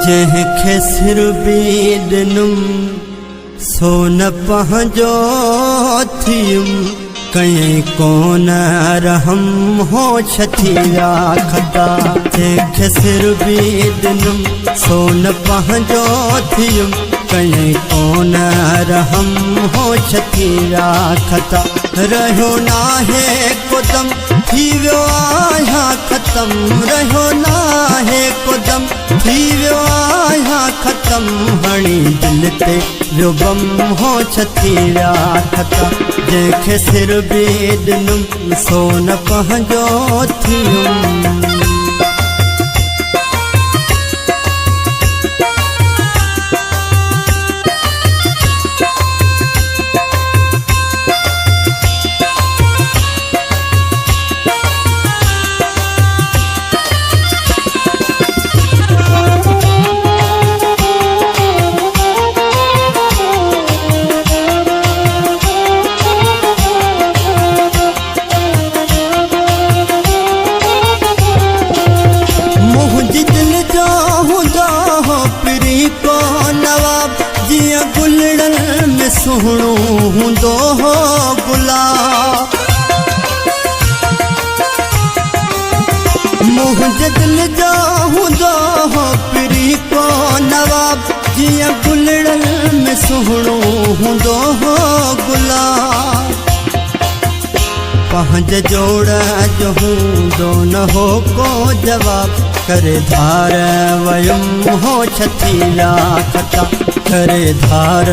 जंहिंखे सिर बीडनुम सोन पंहिंजो थियुम कहीं कोन रहम हो छथिया खता। जंहिंखे सिर बीडनुम सोन पंहिंजो थियुम कहीं कोन रहम हो छथिया खता। रहियो नाहे कुदम थी वियो आहियां ख़तम, रहियो नाहे कुदम थी वियो आहियां ख़तम। हणी दिल ते वियो बम हो छथिया खता। जंहिंखे सिर बीडनुम सोन पंहिंजो थियुम। गुलड़न में सुहणो हूंदो हो गुलाब, मुंहिंजे दिल जो हूंदो हो पिरी को नवाब। जीअं गुलड़न में सुहणो हूंदो हो गुलाब, पंहिंजे जोड़ जो हूंदो न हो को जवाब। करे धार वयुम हो छथिया खता, करे धार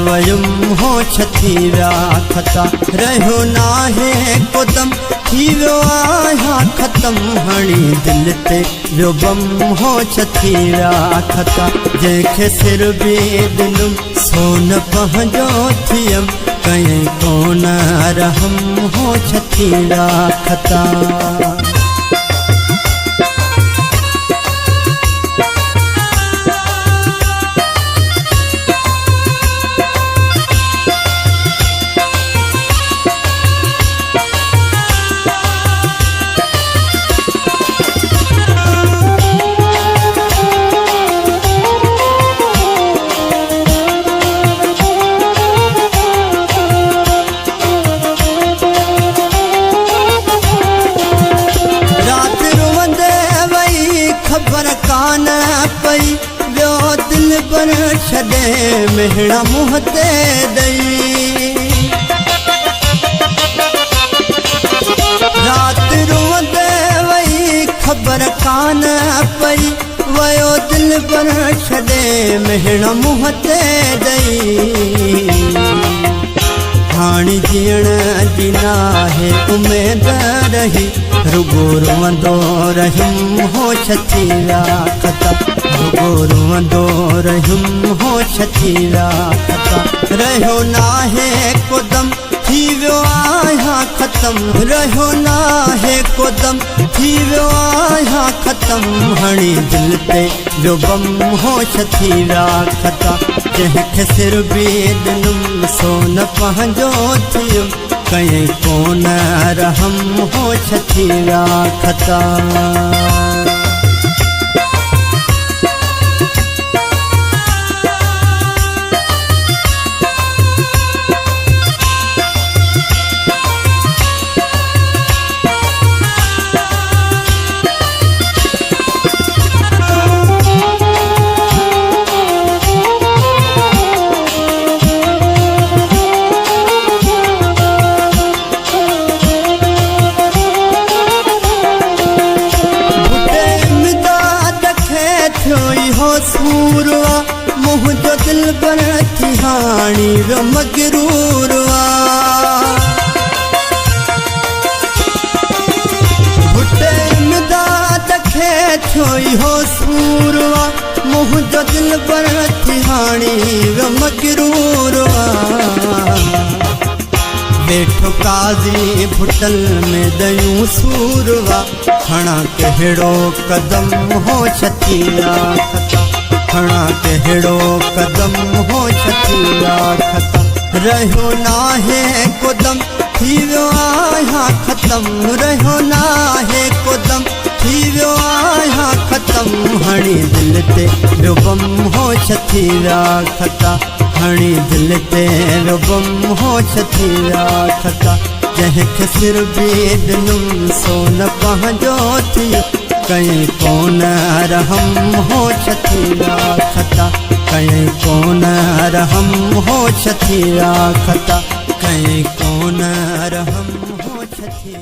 वयुम हो छथिया खता। रहियो नाहे कुदम थी वियो आहियां ख़तम। हणी दिल ते वियो बम हो छथिया खता। जंहिंखे सिर बीडनुम सोन पंहिंजो थियुम कहीं कोन रहम हो छथिया खता। खबर कान पई वियो दिल पर छॾे मेहणा मुंह ते ॾेई। राति रोंदे वई खबर कान पई वियो दिल पर छॾे मेहणा मुंह ते ॾेई। हाणे जीअण जी नाहे उमेद रही रुगो रोंदो रहियुम हो छथिया खता। रुगो रोंदो रहियुम हो छथिया खता। रहियो नाहे कुदम थी वियो आहियां ख़तम, रहियो नाहे कुदम थी वियो आहियां ख़तम। हणी दिल ते वियो बम हो छथिया खता। जंहिंखे सिर बीडनुम सोन पंहिंजो थियुम कहीं कोन रहम हो छथिया खता। सूरवा मुंहिंजो दिल पर थी हाणी वियो मगरूरवा। भुटे इमदाद खे थियो इहो सूरवा मुंहिंजो दिल पर थी हाणी वियो मगरूरवा। वेठो काज़ी भुटल में दयूं सूरवा खणा कहिड़ो कदम हो छथिया खता। खणा कहिड़ो कदम हो छथिया खता। रहियो नाहे कुदम थी वियो आहियां ख़तम, रहियो नाहे कुदम थी वियो आहियां ख़तम। हणी दिल ते रुबम हो छथी विया खता हणी दिल ते रुबम हो छथी विया खता जंहिंखे सिर बि ॾिनुम सो न पंहिंजो थियो कहीं कोन रहम हो छथी विया खता कहीं कोन रहम हो छथी विया खता कहीं कोन रहम हो छथी